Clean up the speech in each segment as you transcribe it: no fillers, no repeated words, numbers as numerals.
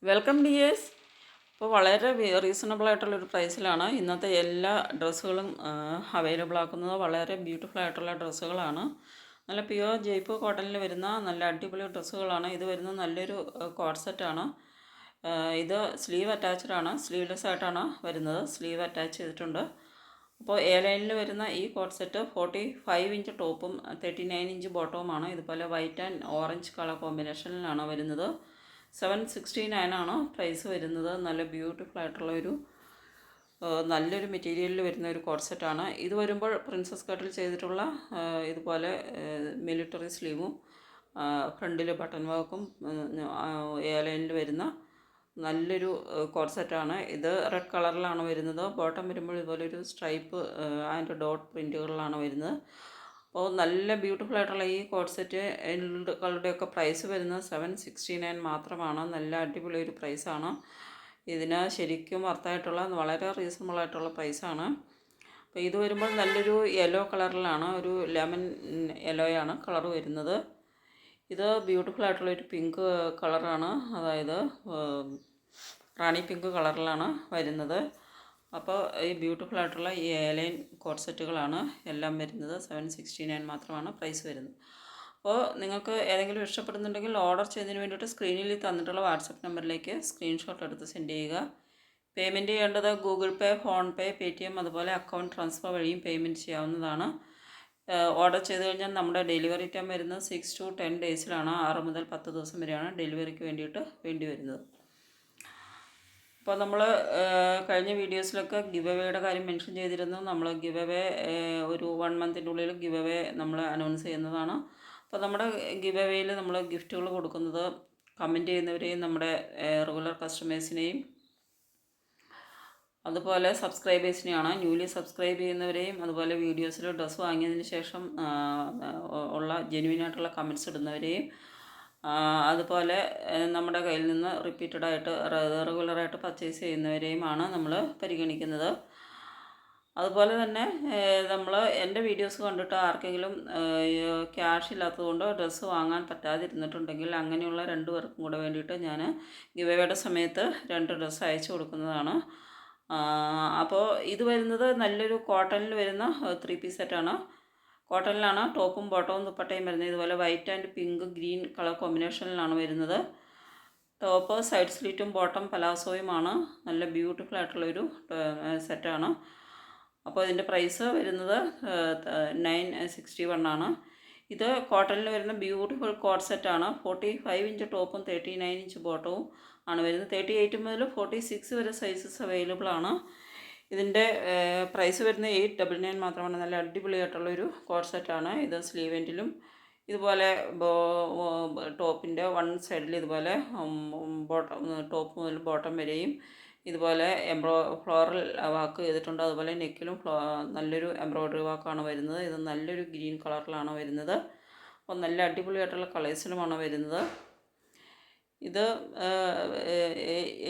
Welcome dears. ഇപ്പോൾ വളരെ reasonable ആയിട്ടുള്ളൊരു പ്രൈസിലാണ് ഇന്നത്തെ എല്ലാ ഡ്രസ്സുകളും അവൈലബിൾ ആക്കുന്നത്. വളരെ ബ്യൂട്ടിഫുൾ ആയിട്ടുള്ള ഡ്രസ്സുകളാണ്. നല്ല പ്യുവർ ജയ്പൂർ കോട്ടണിൽ വരുന്ന നല്ല അടിപൊളി ഡ്രസ്സുകളാണ്. ഇത് വരുന്നത് നല്ലൊരു കോഡ് സെറ്റാണ്. ഇത് സ്ലീവ് അറ്റാച്ച്ഡ് ആണ്, സ്ലീവ്ലെസ് ആയിട്ടാണ് വരുന്നത്. സ്ലീവ് അറ്റാച്ച് ചെയ്തിട്ടുണ്ട്. അപ്പോൾ എ ലൈനിൽ വരുന്ന ഈ കോഡ് സെറ്റ് 45 ഇഞ്ച് ടോപ്പും 39 ഇഞ്ച് ബോട്ടവുമാണ്. ഇതുപോലെ വൈറ്റ് ആൻഡ് ഓറഞ്ച് കളർ കോമ്പിനേഷനിലാണ് വരുന്നത്. 769 ആണ് പ്രൈസ് വരുന്നത്. നല്ല ബ്യൂട്ടിഫുൾ ആയിട്ടുള്ള നല്ലൊരു മെറ്റീരിയലിൽ വരുന്ന ഒരു കോഡ് സെറ്റാണ്. ഇത് വരുമ്പോൾ പ്രിൻസസ് കട്ടിൽ ചെയ്തിട്ടുള്ള ഇതുപോലെ മിലിറ്ററി സ്ലീവും ഫ്രണ്ടിൽ ബട്ടൺ വർക്കും എ ലൈനിൽ വരുന്ന നല്ലൊരു കോഡ് സെറ്റാണ്. ഇത് റെഡ് കളറിലാണ് വരുന്നത്. ബോട്ടം വരുമ്പോൾ ഇതുപോലെ ഒരു സ്ട്രൈപ്പ് ആൻഡ് ഡോട്ട് പ്രിൻറ്റുകളിലാണ് വരുന്നത്. അപ്പോൾ നല്ല ബ്യൂട്ടിഫുൾ ആയിട്ടുള്ള ഈ കോഡ് സെറ്റുകളുടെയൊക്കെ പ്രൈസ് വരുന്നത് 769 മാത്രമാണ്. നല്ല അടിപൊളി ഒരു പ്രൈസാണ്. ഇതിന് ശരിക്കും വർത്തായിട്ടുള്ള വളരെ റീസണബിൾ ആയിട്ടുള്ള പ്രൈസാണ്. അപ്പോൾ ഇത് വരുമ്പോൾ നല്ലൊരു യെല്ലോ കളറിലാണ്, ഒരു ലെമൺ യെല്ലോയാണ് കളർ വരുന്നത്. ഇത് ബ്യൂട്ടിഫുൾ ആയിട്ടുള്ളൊരു പിങ്ക് കളറാണ്, അതായത് റാണി പിങ്ക് കളറിലാണ് വരുന്നത്. അപ്പോൾ ഈ ബ്യൂട്ടിഫുൾ ആയിട്ടുള്ള ഈ എലൈൻ കോഡ് സെറ്റുകളാണ് എല്ലാം വരുന്നത്. 769 മാത്രമാണ് പ്രൈസ് വരുന്നത്. അപ്പോൾ നിങ്ങൾക്ക് ഏതെങ്കിലും ഇഷ്ടപ്പെടുന്നുണ്ടെങ്കിൽ ഓർഡർ ചെയ്യുന്നതിന് വേണ്ടിയിട്ട് സ്ക്രീനിൽ തന്നിട്ടുള്ള വാട്സപ്പ് നമ്പറിലേക്ക് സ്ക്രീൻഷോട്ട് എടുത്ത് സെൻഡ് ചെയ്യുക. പേയ്മെൻറ്റ് ചെയ്യേണ്ടത് ഗൂഗിൾ പേ, ഫോൺപേ, പേടിഎം അതുപോലെ അക്കൗണ്ട് ട്രാൻസ്ഫർ വഴിയും പേയ്മെൻറ്റ് ചെയ്യാവുന്നതാണ്. ഓർഡർ ചെയ്ത് കഴിഞ്ഞാൽ നമ്മുടെ ഡെലിവറി ടൈം വരുന്നത് 6 to 10 ഡേയ്സിലാണ്. 6 മുതൽ 10 ദിവസം വരെയാണ് ഡെലിവറിക്ക് വേണ്ടിയിട്ട് വേണ്ടി വരുന്നത്. അപ്പോൾ നമ്മൾ കഴിഞ്ഞ വീഡിയോസിലൊക്കെ ഗിവ് അവേയുടെ കാര്യം മെൻഷൻ ചെയ്തിരുന്നു. നമ്മൾ ഗിവ് അവേ ഒരു 1 മന്തിൻ്റെ ഉള്ളിൽ ഗിവ് അവേ നമ്മൾ അനൗൺസ് ചെയ്യുന്നതാണ്. അപ്പോൾ നമ്മുടെ ഗിവ് അവേയിൽ നമ്മൾ ഗിഫ്റ്റുകൾ കൊടുക്കുന്നത് കമൻറ്റ് ചെയ്യുന്നവരെയും നമ്മുടെ റെഗുലർ കസ്റ്റമേഴ്സിനെയും അതുപോലെ സബ്സ്ക്രൈബേഴ്സിനെയാണ്. ന്യൂലി സബ്സ്ക്രൈബ് ചെയ്യുന്നവരെയും അതുപോലെ വീഡിയോസിൽ ഡ്രസ്സ് വാങ്ങിയതിന് ശേഷം ഉള്ള ജെന്യുവിനായിട്ടുള്ള കമൻറ്റ്സ് ഇടുന്നവരെയും അതുപോലെ നമ്മുടെ കയ്യിൽ നിന്ന് റിപ്പീറ്റഡായിട്ട് റെഗുലറായിട്ട് പർച്ചേസ് ചെയ്യുന്നവരെയുമാണ് നമ്മൾ പരിഗണിക്കുന്നത്. അതുപോലെ തന്നെ നമ്മൾ എൻ്റെ വീഡിയോസ് കണ്ടിട്ട് ആർക്കെങ്കിലും ക്യാഷ് ഇല്ലാത്തതുകൊണ്ട് ഡ്രസ്സ് വാങ്ങാൻ പറ്റാതിരുന്നിട്ടുണ്ടെങ്കിൽ അങ്ങനെയുള്ള 2 പേർക്കും കൂടെ വേണ്ടിയിട്ട് ഞാൻ ഗിവ് അവേയുടെ സമയത്ത് 2 ഡ്രസ്സ് അയച്ചു കൊടുക്കുന്നതാണ്. അപ്പോൾ ഇത് വരുന്നത് നല്ലൊരു കോട്ടണിൽ വരുന്ന 3 പീസ് സെറ്റാണ്. കോട്ടണിലാണ് ടോപ്പും ബോട്ടവും ദുപ്പട്ടയും വരുന്നത്. ഇതുപോലെ white and pink green colour കോമ്പിനേഷനിലാണ് വരുന്നത്. ടോപ്പ് സൈഡ് സ്ലിറ്റും ബോട്ടം പലാസോയുമാണ്. നല്ല ബ്യൂട്ടിഫുൾ ആയിട്ടുള്ളൊരു സെറ്റാണ്. അപ്പോൾ ഇതിൻ്റെ പ്രൈസ് വരുന്നത് 961 ആണ്. ഇത് കോട്ടണിൽ വരുന്ന ബ്യൂട്ടിഫുൾ കോഡ് സെറ്റാണ്. 45 ഇഞ്ച് ടോപ്പും 39 ഇഞ്ച് ബോട്ടവും ആണ് വരുന്നത്. 38 മുതൽ 46 വരെ സൈസസ് അവൈലബിൾ ആണ്. ഇതിൻ്റെ പ്രൈസ് വരുന്നത് 899 മാത്രമാണ്. നല്ല അടിപൊളിയായിട്ടുള്ളൊരു കോഡ് സെറ്റാണ്. ഇത് സ്ലീവ് എൻഡിലും ഇതുപോലെ ടോപ്പിൻ്റെ വൺ സൈഡിൽ ഇതുപോലെ ബോട്ടം ടോപ്പ് മുതൽ ബോട്ടം വരെയും ഇതുപോലെ ഫ്ലോറൽ വർക്ക് ചെയ്തിട്ടുണ്ട്. അതുപോലെ നെക്കിലും നല്ലൊരു എംബ്രോയ്ഡറി വർക്കാണ് വരുന്നത്. ഇത് നല്ലൊരു ഗ്രീൻ കളറിലാണ് വരുന്നത്. അപ്പോൾ നല്ല അടിപൊളിയായിട്ടുള്ള കളേഴ്സിലുമാണ് വരുന്നത്. ഇത്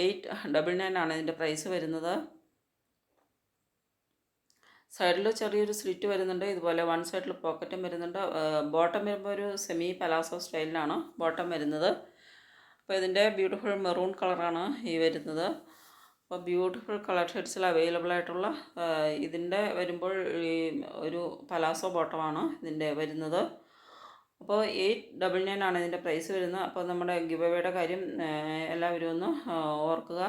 899 ആണ് ഇതിൻ്റെ പ്രൈസ് വരുന്നത്. സൈഡിൽ ചെറിയൊരു സ്ലിറ്റ് വരുന്നുണ്ട്. ഇതുപോലെ വൺ സൈഡിൽ പോക്കറ്റും വരുന്നുണ്ട്. ബോട്ടം വരുമ്പോൾ ഒരു സെമി പലാസോ സ്റ്റൈലിലാണ് ബോട്ടം വരുന്നത്. അപ്പോൾ ഇതിൻ്റെ ബ്യൂട്ടിഫുൾ മെറൂൺ കളറാണ് ഈ വരുന്നത്. അപ്പോൾ ബ്യൂട്ടിഫുൾ കളർ ഷെയ്ഡ്സിൽ അവൈലബിൾ ആയിട്ടുള്ള ഇതിൻ്റെ വരുമ്പോൾ ഒരു പലാസോ ബോട്ടമാണ് ഇതിൻ്റെ വരുന്നത്. അപ്പോൾ 899 ആണ് ഇതിൻ്റെ പ്രൈസ് വരുന്നത്. അപ്പോൾ നമ്മുടെ ഗിവ് അവേയുടെ കാര്യം എല്ലാവരും ഒന്ന് ഓർക്കുക.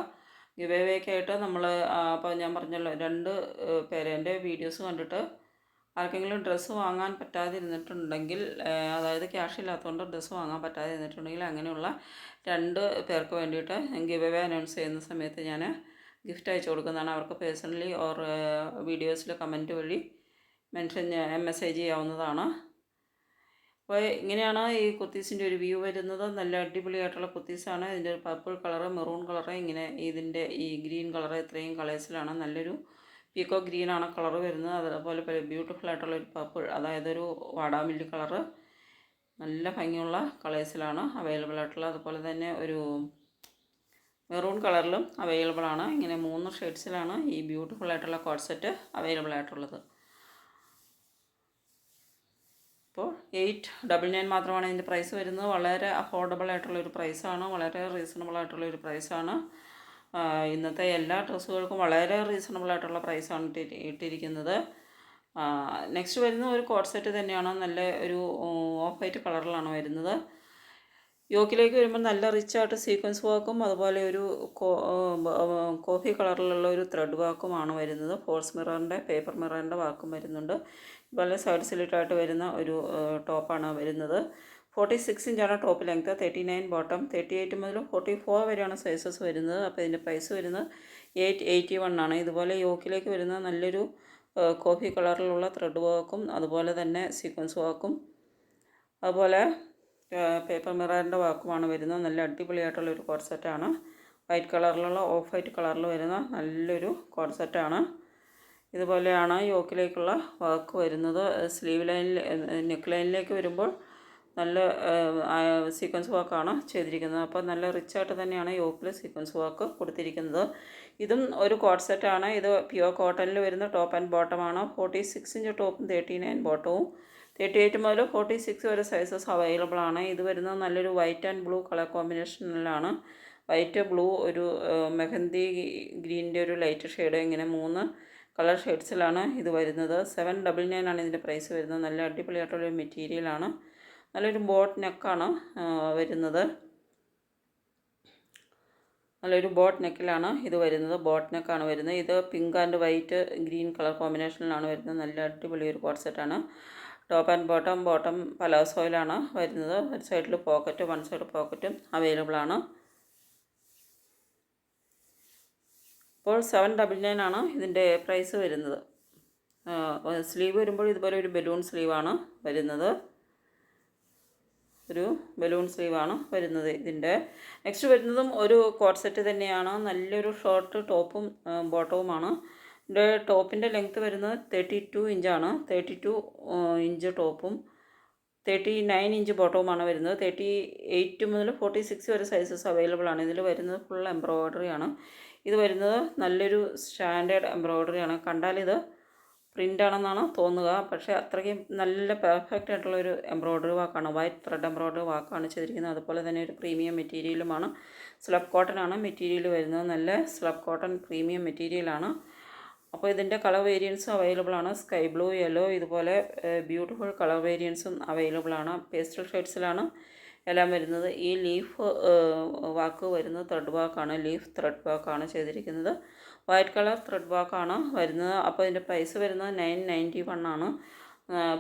ഗിവ് അവേക്കായിട്ട് നമ്മൾ അപ്പോൾ ഞാൻ പറഞ്ഞല്ലോ 2 പേര് എൻ്റെ വീഡിയോസ് കണ്ടിട്ട് ആർക്കെങ്കിലും ഡ്രസ്സ് വാങ്ങാൻ പറ്റാതിരുന്നിട്ടുണ്ടെങ്കിൽ, അതായത് ക്യാഷ് ഇല്ലാത്തതുകൊണ്ട് ഡ്രസ്സ് വാങ്ങാൻ പറ്റാതിരുന്നിട്ടുണ്ടെങ്കിൽ അങ്ങനെയുള്ള 2 പേർക്ക് വേണ്ടിയിട്ട് ഗിവ് അവേ അനൗൺസ് ചെയ്യുന്ന സമയത്ത് ഞാൻ ഗിഫ്റ്റ് അയച്ചു കൊടുക്കുന്നതാണ്. അവർക്ക് പേഴ്സണലി ഓർ വീഡിയോസിൽ കമൻറ്റ് വഴി മെസ്സേജ് ചെയ്യാവുന്നതാണ്. അപ്പോൾ ഇങ്ങനെയാണ് ഈ കുർത്തീസിൻ്റെ ഒരു വ്യൂ വരുന്നത്. നല്ല അടിപൊളിയായിട്ടുള്ള കുർത്തീസാണ്. ഇതിൻ്റെ ഒരു പർപ്പിൾ കളറ്, മെറൂൺ കളറ്, ഇങ്ങനെ ഇതിൻ്റെ ഈ ഗ്രീൻ കളറ്, ഇത്രയും കളേഴ്സിലാണ്. നല്ലൊരു പീക്കോ ഗ്രീനാണ് കളറ് വരുന്നത്. അതുപോലെ ബ്യൂട്ടിഫുൾ ആയിട്ടുള്ളൊരു പർപ്പിൾ, അതായത് ഒരു വാടാമില്ലി കളറ്, നല്ല ഭംഗിയുള്ള കളേഴ്സിലാണ് അവൈലബിൾ ആയിട്ടുള്ളത്. അതുപോലെ തന്നെ ഒരു മെറൂൺ കളറിലും അവൈലബിൾ ആണ്. ഇങ്ങനെ 3 ഷെയ്ഡ്സിലാണ് ഈ ബ്യൂട്ടിഫുൾ ആയിട്ടുള്ള കോഡ് സെറ്റ് അവൈലബിൾ ആയിട്ടുള്ളത്. അപ്പോൾ 899 മാത്രമാണ് ഇതിൻ്റെ പ്രൈസ് വരുന്നത്. വളരെ അഫോർഡബിൾ ആയിട്ടുള്ളൊരു പ്രൈസാണ്, വളരെ റീസണബിൾ ആയിട്ടുള്ളൊരു പ്രൈസാണ്. ഇന്നത്തെ എല്ലാ ഡ്രസ്സുകൾക്കും വളരെ റീസണബിൾ ആയിട്ടുള്ള പ്രൈസാണ് ഇട്ടിരിക്കുന്നത്. നെക്സ്റ്റ് വരുന്നത് ഒരു കോട്ട് സെറ്റ് തന്നെയാണ്. നല്ല ഒരു ഓഫ് വൈറ്റ് കളറിലാണ് വരുന്നത്. യോക്കിലേക്ക് വരുമ്പോൾ നല്ല റിച്ചായിട്ട് സീക്വൻസ് വർക്കും അതുപോലെ ഒരു കോഫി കളറിലുള്ള ഒരു ത്രെഡ് വർക്കുമാണ് വരുന്നത്. ഫോൾസ് മിററിൻ്റെ പേപ്പർ മിററിൻ്റെ വർക്കും വരുന്നുണ്ട്. അതുപോലെ സൈഡ് സ്ലിറ്റായിട്ട് വരുന്ന ഒരു ടോപ്പാണ് വരുന്നത്. 46 ഇഞ്ചാണ് ടോപ്പ് ലെങ്ത്ത്, 39 ബോട്ടം, 38 മുതൽ 44 വരെയാണ് സൈസസ് വരുന്നത്. അപ്പോൾ ഇതിൻ്റെ പ്രൈസ് വരുന്നത് 881 ആണ്. ഇതുപോലെ യോക്കിലേക്ക് വരുന്ന നല്ലൊരു കോഫി കളറിലുള്ള ത്രെഡ് വർക്കും അതുപോലെ തന്നെ സീക്വൻസ് വർക്കും അതുപോലെ പേപ്പർ മിററിൻ്റെ വർക്കുമാണ് വരുന്നത്. നല്ല അടിപൊളിയായിട്ടുള്ളൊരു കോട്ട് സെറ്റാണ്. വൈറ്റ് കളറിലുള്ള ഓഫ് വൈറ്റ് കളറിൽ വരുന്ന നല്ലൊരു കോട്ട് സെറ്റാണ്. ഇതുപോലെയാണ് യോക്കിലേക്കുള്ള വർക്ക് വരുന്നത്. സ്ലീവ് ലൈനിൽ നെക്ക് ലൈനിലേക്ക് വരുമ്പോൾ നല്ല സീക്വൻസ് വർക്കാണ് ചെയ്തിരിക്കുന്നത്. അപ്പോൾ നല്ല റിച്ചായിട്ട് തന്നെയാണ് യോക്കിൽ സീക്വൻസ് വർക്ക് കൊടുത്തിരിക്കുന്നത്. ഇതും ഒരു കോട്ട് സെറ്റാണ്. ഇത് പ്യുവർ കോട്ടണിൽ വരുന്ന ടോപ്പ് ആൻഡ് ബോട്ടമാണ്. 46 ഇഞ്ച് ടോപ്പും 39 ബോട്ടവും, 38 മുതൽ 46 വരെ സൈസസ് അവൈലബിൾ ആണ്. ഇത് വരുന്നത് നല്ലൊരു വൈറ്റ് ആൻഡ് ബ്ലൂ കളർ കോമ്പിനേഷനിലാണ്. വൈറ്റ് ബ്ലൂ ഒരു മെഹന്തി ഗ്രീനിൻ്റെ ഒരു ലൈറ്റ് ഷെയ്ഡ്, ഇങ്ങനെ 3 കളർ ഷെയ്ഡ്സിലാണ് ഇത് വരുന്നത്. 799 ആണ് ഇതിൻ്റെ പ്രൈസ് വരുന്നത്. നല്ല അടിപൊളിയായിട്ടുള്ളൊരു മെറ്റീരിയലാണ്. നല്ലൊരു ബോട്ട് നെക്കാണ് വരുന്നത്. നല്ലൊരു ബോട്ട് നെക്കിലാണ് ഇത് വരുന്നത്. ബോട്ട് നെക്കാണ് വരുന്നത്. ഇത് pink and white green colour കോമ്പിനേഷനിലാണ് വരുന്നത്. നല്ല അടിപൊളി ഒരു കോട്ട് സെറ്റാണ്. ടോപ്പ് ആൻഡ് ബോട്ടം പലാസോയിലാണ് വരുന്നത്. ഒരു സൈഡിൽ പോക്കറ്റ്, വൺ സൈഡ് പോക്കറ്റും അവൈലബിൾ ആണ്. ഇപ്പോൾ 799 ആണ് ഇതിൻ്റെ പ്രൈസ് വരുന്നത്. സ്ലീവ് വരുമ്പോൾ ഇതുപോലെ ഒരു ബലൂൺ സ്ലീവാണ് വരുന്നത്. ഒരു ബലൂൺ സ്ലീവാണ് വരുന്നത് ഇതിൻ്റെ. നെക്സ്റ്റ് വരുന്നതും ഒരു കോട്ട് സെറ്റ് തന്നെയാണ്. നല്ലൊരു ഷോർട്ട് ടോപ്പും ബോട്ടവുമാണ്. ഇതിൻ്റെ ടോപ്പിൻ്റെ ലെങ്ത്ത് വരുന്നത് 32 ഇഞ്ചാണ്. 32 ഇഞ്ച് ടോപ്പും 39 ഇഞ്ച് ബോട്ടവുമാണ് വരുന്നത്. 38 മുതൽ 46 വരെ സൈസസ് അവൈലബിൾ ആണ്. ഇതിൽ വരുന്നത് ഫുൾ എംബ്രോയ്ഡറിയാണ്. ഇത് വരുന്നത് നല്ലൊരു സ്റ്റാൻഡേർഡ് എംബ്രോയ്ഡറിയാണ്. കണ്ടാലിത് പ്രിൻ്റാണെന്നാണ് തോന്നുക, പക്ഷേ അത്രയ്ക്കും നല്ല പെർഫെക്റ്റ് ആയിട്ടുള്ളൊരു എംബ്രോയ്ഡറി വാക്കാണ്. വൈറ്റ് ത്രെഡ് എംബ്രോയ്ഡറി വാക്കാണ് ചെയ്തിരിക്കുന്നത്. അതുപോലെ തന്നെ ഒരു പ്രീമിയം മെറ്റീരിയലുമാണ്. സ്ലബ് കോട്ടൺ ആണ് മെറ്റീരിയൽ വരുന്നത്. നല്ല സ്ലബ് കോട്ടൺ പ്രീമിയം മെറ്റീരിയലാണ്. അപ്പോൾ ഇതിൻ്റെ കളർ വേരിയൻസും അവൈലബിൾ ആണ്. സ്കൈ ബ്ലൂ, യെല്ലോ, ഇതുപോലെ ബ്യൂട്ടിഫുൾ കളർ വേരിയൻസും അവൈലബിൾ ആണ്. പേസ്റ്റൽ ഷെയ്ഡ്സിലാണ് എല്ലാം വരുന്നത്. ഈ ലീഫ് വാക്ക് വരുന്നത് ത്രെഡ് വാക്കാണ്. ലീഫ് ത്രെഡ് വാക്കാണ് ചെയ്തിരിക്കുന്നത്. വൈറ്റ് കളർ ത്രെഡ് വാക്കാണ് വരുന്നത്. അപ്പോൾ ഇതിൻ്റെ പ്രൈസ് വരുന്നത് 991 ആണ്.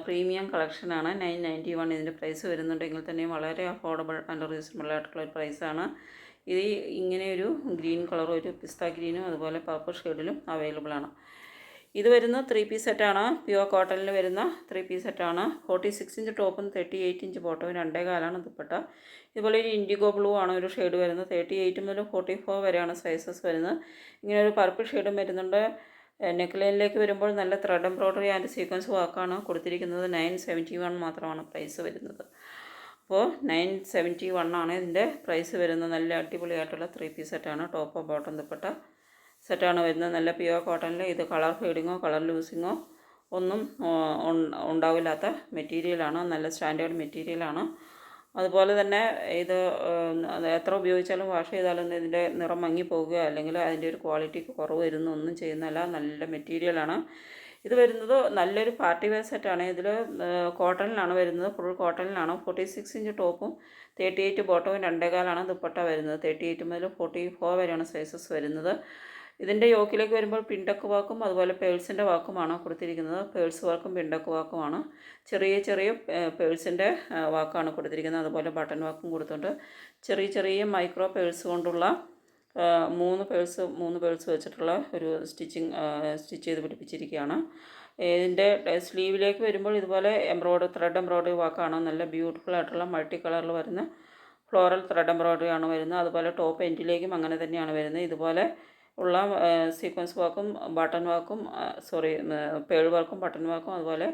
പ്രീമിയം കളക്ഷനാണ്. 991 ഇതിൻ്റെ പ്രൈസ് വരുന്നുണ്ടെങ്കിൽ തന്നെ വളരെ അഫോർഡബിൾ ആൻഡ് റീസണബിൾ ആയിട്ടുള്ള ഒരു പ്രൈസാണ്. ഇത് ഇങ്ങനെയൊരു ഗ്രീൻ കളറും ഒരു പിസ്ത ഗ്രീനും അതുപോലെ പർപ്പിൾ ഷെയ്ഡിലും അവൈലബിൾ ആണ്. ഇത് വരുന്ന 3 പീസ് സെറ്റാണ്. പ്യുവർ കോട്ടണിൽ വരുന്ന 3 പീസ് സെറ്റാണ്. 46 ഇഞ്ച് ടോപ്പും 38 ഇഞ്ച് ബോട്ടവും 2.25 ദുപ്പട്ട. ഇതുപോലെ ഒരു ഇൻഡിഗോ ബ്ലൂ ആണ് ഒരു ഷെയ്ഡ് വരുന്നത്. 38 മുതൽ 44 വരെയാണ് സൈസസ് വരുന്നത്. ഇങ്ങനെ ഒരു പർപ്പിൾ ഷെയ്ഡും വരുന്നുണ്ട്. നെക്ക് ലൈനിലേക്ക് വരുമ്പോൾ നല്ല ത്രെഡ് എംബ്രോയ്ഡറി ആൻഡ് സീക്വൻസ് വർക്കാണ് കൊടുത്തിരിക്കുന്നത്. 971 മാത്രമാണ് പ്രൈസ് വരുന്നത്. അപ്പോൾ 971 ആണ് ഇതിൻ്റെ പ്രൈസ് വരുന്നത്. നല്ല അടിപൊളിയായിട്ടുള്ള 3 പീസ് സെറ്റാണ്. ടോപ്പോ ബോട്ടം ദുപ്പട്ട സെറ്റാണ് വരുന്നത്. നല്ല പ്യുവർ കോട്ടണിൽ ഇത് കളർ ഫെയ്ഡിങ്ങോ കളർ ലൂസിങ്ങോ ഒന്നും ഉണ്ടാവില്ലാത്ത മെറ്റീരിയലാണ്. നല്ല സ്റ്റാൻഡേർഡ് മെറ്റീരിയലാണ്. അതുപോലെ തന്നെ ഇത് എത്ര ഉപയോഗിച്ചാലും വാഷ് ചെയ്താലും ഇതിൻ്റെ നിറം മങ്ങി പോവുകയോ അല്ലെങ്കിൽ അതിൻ്റെ ഒരു ക്വാളിറ്റിക്ക് കുറവ് വരുന്ന ഒന്നും ചെയ്യുന്നതല്ല. നല്ല മെറ്റീരിയലാണ്. ഇത് വരുന്നത് നല്ലൊരു പാർട്ടി വെയർ സെറ്റാണ്. ഇതിൽ കോട്ടണിലാണ് വരുന്നത്. ഫുൾ കോട്ടണിലാണ്. 46 ഇഞ്ച് ടോപ്പും 38 ബോട്ടവും 2.25 ദുപ്പട്ട വരുന്നത്. 38 മുതൽ 44 വരെയാണ് സൈസസ് വരുന്നത്. ഇതിൻ്റെ യോക്കിലേക്ക് വരുമ്പോൾ പിണ്ടക്ക് വാക്കും അതുപോലെ പേഴ്സിൻ്റെ വാക്കുമാണ് കൊടുത്തിരിക്കുന്നത്. പേഴ്സ് വർക്കും പിണ്ടക്ക് വാക്കുമാണ്. ചെറിയ ചെറിയ പേഴ്സിൻ്റെ വാക്കാണ് കൊടുത്തിരിക്കുന്നത്. അതുപോലെ ബട്ടൺ വാക്കും കൊടുത്തിട്ടുണ്ട്. ചെറിയ ചെറിയ മൈക്രോ പേഴ്സ് കൊണ്ടുള്ള 3 പേഴ്സ് വെച്ചിട്ടുള്ള ഒരു സ്റ്റിച്ച് ചെയ്ത് പിടിപ്പിച്ചിരിക്കുകയാണ്. ഇതിൻ്റെ സ്ലീവിലേക്ക് വരുമ്പോൾ ഇതുപോലെ ത്രെഡ് എംബ്രോയ്ഡറി വാക്കാണ്. നല്ല ബ്യൂട്ടിഫുൾ ആയിട്ടുള്ള മൾട്ടി കളറിൽ വരുന്ന ഫ്ലോറൽ ത്രെഡ് എംബ്രോയ്ഡറി ആണ് വരുന്നത്. അതുപോലെ ടോപ്പ് എൻഡിലേക്കും അങ്ങനെ തന്നെയാണ് വരുന്നത്. ഇതുപോലെ ഉള്ള സീക്വൻസ് വർക്കും ബട്ടൺ വർക്കും പേൾ വർക്കും ബട്ടൺ വർക്കും അതുപോലെ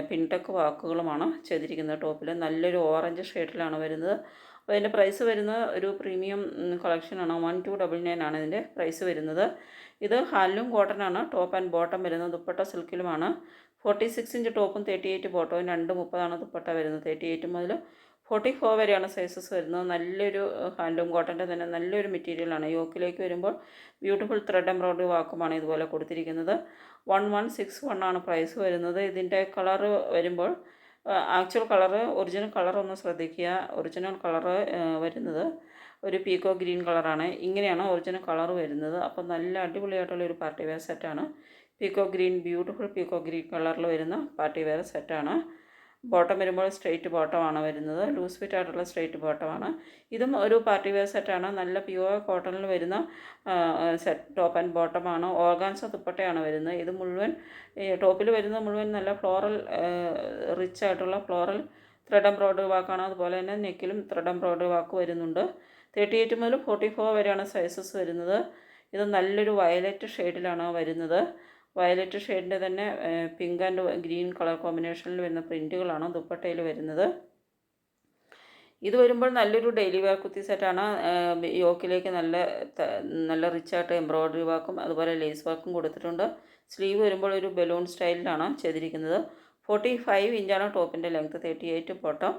പിൻടെക്ക് വാക്കുകളുമാണ് ചെയ്തിരിക്കുന്നത്. ടോപ്പിൽ നല്ലൊരു ഓറഞ്ച് ഷെയ്ഡിലാണ് വരുന്നത്. അപ്പോൾ ഇതിൻ്റെ പ്രൈസ് വരുന്നത് ഒരു പ്രീമിയം കളക്ഷനാണ്. 1299 ആണ് ഇതിൻ്റെ പ്രൈസ് വരുന്നത്. ഇത് ഹാൻഡ്ലൂം കോട്ടനാണ്. ടോപ്പ് ആൻഡ് ബോട്ടം വരുന്നത്. ദുപ്പട്ട സിൽക്കിലുമാണ്. 46 ഇഞ്ച് ടോപ്പും 38 ബോട്ടവും 230 ദുപ്പട്ട വരുന്നത്. 38 മുതൽ 44 വരെയാണ് സൈസസ് വരുന്നത്. നല്ലൊരു ഹാൻഡ്ലൂം കോട്ടൻ്റെ തന്നെ നല്ലൊരു മെറ്റീരിയലാണ്. യോക്കിലേക്ക് വരുമ്പോൾ ബ്യൂട്ടിഫുൾ ത്രെഡ് എംബ്രോയ്ഡറി വാക്കുമാണ് ഇതുപോലെ കൊടുത്തിരിക്കുന്നത്. 1161 ആണ് പ്രൈസ് വരുന്നത്. ഇതിൻ്റെ കളറ് വരുമ്പോൾ ആക്ച്വൽ കളറ് ഒറിജിനൽ കളർ ഒന്ന് ശ്രദ്ധിക്കുക. ഒറിജിനൽ കളറ് വരുന്നത് ഒരു പീക്കോ ഗ്രീൻ കളറാണ്. ഇങ്ങനെയാണ് ഒറിജിനൽ കളർ വരുന്നത്. അപ്പോൾ നല്ല അടിപൊളിയായിട്ടുള്ള ഒരു പാർട്ടി വെയർ സെറ്റാണ്. പീക്കോ ഗ്രീൻ, ബ്യൂട്ടിഫുൾ പീക്കോ ഗ്രീൻ കളറിൽ വരുന്ന പാർട്ടി വെയർ സെറ്റാണ്. ബോട്ടം വരുമ്പോൾ സ്ട്രെയിറ്റ് ബോട്ടമാണ് വരുന്നത്. ലൂസ് ഫിറ്റ് ആയിട്ടുള്ള സ്ട്രെയിറ്റ് ബോട്ടമാണ്. ഇതും ഒരു പാർട്ടി വെയർ സെറ്റാണ്. നല്ല പ്യുവർ കോട്ടണിൽ വരുന്ന സെറ്റ് ടോപ്പ് ആൻഡ് ബോട്ടമാണ്. ഓർഗാൻസ ദുപ്പട്ടയാണ് വരുന്നത്. ഇത് മുഴുവൻ ടോപ്പിൽ വരുന്നത് മുഴുവൻ നല്ല ഫ്ലോറൽ റിച്ച് ആയിട്ടുള്ള ഫ്ലോറൽ ത്രെഡ് എംബ്രോയ്ഡറി വാക്കാണ്. അതുപോലെ തന്നെ നെക്കിലും ത്രെഡ് എംബ്രോയ്ഡറി വാക്ക് വരുന്നുണ്ട്. 38 മുതൽ 44 വരെയാണ് സൈസസ് വരുന്നത്. ഇത് നല്ലൊരു വയലറ്റ് ഷെയ്ഡിലാണ് വരുന്നത്. വയലറ്റ് ഷെയ്ഡിൻ്റെ തന്നെ പിങ്ക് ആൻഡ് ഗ്രീൻ കളർ കോമ്പിനേഷനിൽ വരുന്ന പ്രിൻറ്റുകളാണ് ദുപ്പട്ടയിൽ വരുന്നത്. ഇത് വരുമ്പോൾ നല്ലൊരു ഡെയിലി വെയർ കുർത്തി സെറ്റാണ്. യോക്കിലേക്ക് നല്ല റിച്ചായിട്ട് എംബ്രോയ്ഡറി വർക്കും അതുപോലെ ലേസ് വർക്കും കൊടുത്തിട്ടുണ്ട്. സ്ലീവ് വരുമ്പോൾ ഒരു ബലൂൺ സ്റ്റൈലിലാണ് ചെയ്തിരിക്കുന്നത്. 45 ഇഞ്ചാണ് ടോപ്പിൻ്റെ ലെങ്ത്ത്. 38 ബോട്ടം.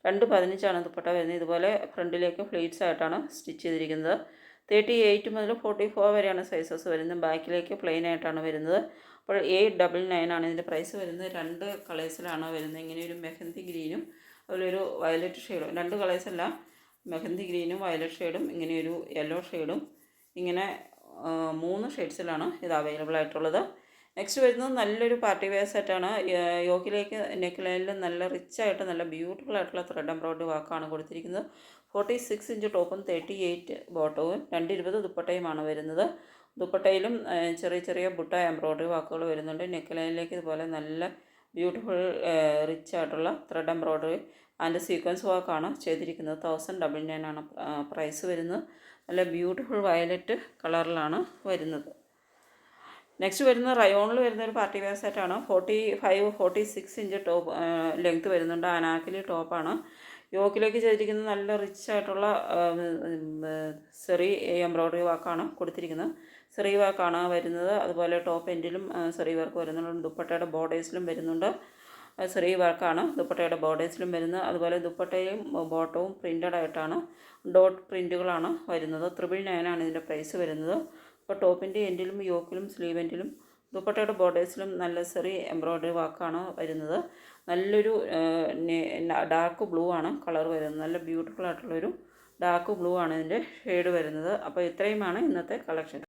215 ദുപ്പട്ട വരുന്നത്. ഇതുപോലെ ഫ്രണ്ടിലേക്ക് ഫ്ലീറ്റ്സ് ആയിട്ടാണ് സ്റ്റിച്ച് ചെയ്തിരിക്കുന്നത്. 38 മുതൽ 44 വരെയാണ് സൈസസ് വരുന്നത്. ബാക്കിലേക്ക് പ്ലെയിൻ ആയിട്ടാണ് വരുന്നത്. അപ്പോൾ 899 ആണ് ഇതിൻ്റെ പ്രൈസ് വരുന്നത്. 2 കളേഴ്സിലാണ് വരുന്നത്. ഇങ്ങനെ ഒരു മെഹന്തി ഗ്രീനും അതിലൊരു വയലറ്റ് ഷെയ്ഡും. 2 കളേഴ്സല്ല, മെഹന്തി ഗ്രീനും വയലറ്റ് ഷെയ്ഡും ഇങ്ങനെയൊരു യെല്ലോ ഷെയ്ഡും, ഇങ്ങനെ 3 ഷെയ്ഡ്സിലാണ് ഇത് അവൈലബിൾ ആയിട്ടുള്ളത്. നെക്സ്റ്റ് വരുന്നത് നല്ലൊരു പാർട്ടി വെയർ സെറ്റാണ്. യോക്കിലേക്ക് നെക്ക് ലൈനിൽ നല്ല റിച്ചായിട്ട് നല്ല ബ്യൂട്ടിഫുൾ ആയിട്ടുള്ള ത്രെഡ് എംബ്രോയ്ഡറി വാക്കാണ് കൊടുത്തിരിക്കുന്നത്. 46 ഇഞ്ച് ടോപ്പും 38 ബോട്ടവും 220 ദുപ്പട്ടയുമാണ് വരുന്നത്. ദുപ്പട്ടയിലും ചെറിയ ചെറിയ ബുട്ട എംബ്രോയ്ഡറി വാക്കുകൾ വരുന്നുണ്ട്. നെക്ക് ലൈനിലേക്ക് ഇതുപോലെ നല്ല ബ്യൂട്ടിഫുൾ റിച്ച് ആയിട്ടുള്ള ത്രെഡ് എംബ്രോയ്ഡറി ആൻഡ് സീക്വൻസ് വർക്കാണ് ചെയ്തിരിക്കുന്നത്. 1099 ആണ് പ്രൈസ് വരുന്നത്. നല്ല ബ്യൂട്ടിഫുൾ വയലറ്റ് കളറിലാണ് വരുന്നത്. നെക്സ്റ്റ് വരുന്നത് റയോണിൽ വരുന്ന ഒരു പാർട്ടി വെയർ സെറ്റാണ്. 46 ഇഞ്ച് ടോപ്പ് ലെങ്ത്ത് വരുന്നുണ്ട്. അനാർക്കലി ടോപ്പാണ്. യോക്കിലേക്ക് ചെയ്തിരിക്കുന്നത് നല്ല റിച്ച് ആയിട്ടുള്ള സെറി എംബ്രോയ്ഡറി വർക്കാണ് കൊടുത്തിരിക്കുന്നത്. സെറി വർക്കാണ് വരുന്നത്. അതുപോലെ ടോപ്പ് എൻഡിലും സെറി വർക്ക് വരുന്നുണ്ട്. ദുപ്പട്ടയുടെ ബോർഡേഴ്സിലും വരുന്നുണ്ട്. സെറി വർക്കാണ് ദുപ്പട്ടയുടെ ബോർഡേഴ്സിലും വരുന്നത്. അതുപോലെ ദുപ്പട്ടയും ബോട്ടവും പ്രിൻ്റഡ് ആയിട്ടാണ്, ഡോട്ട് പ്രിൻറ്റുകളാണ് വരുന്നത്. 999 ആണ് ഇതിൻ്റെ പ്രൈസ് വരുന്നത്. അപ്പോൾ ടോപ്പിൻ്റെ എൻഡിലും യോക്കിലും സ്ലീവ് എൻഡിലും ദുപ്പട്ടയുടെ ബോർഡേഴ്സിലും നല്ല സെറി എംബ്രോയ്ഡറി വാക്കാണ് വരുന്നത്. നല്ലൊരു ഡാർക്ക് ബ്ലൂ ആണ് കളർ വരുന്നത്. നല്ല ബ്യൂട്ടിഫുൾ ആയിട്ടുള്ളൊരു ഡാർക്ക് ബ്ലൂ ആണ് ഇതിൻ്റെ ഷെയ്ഡ് വരുന്നത്. അപ്പോൾ ഇത്രയുമാണ് ഇന്നത്തെ കളക്ഷൻ.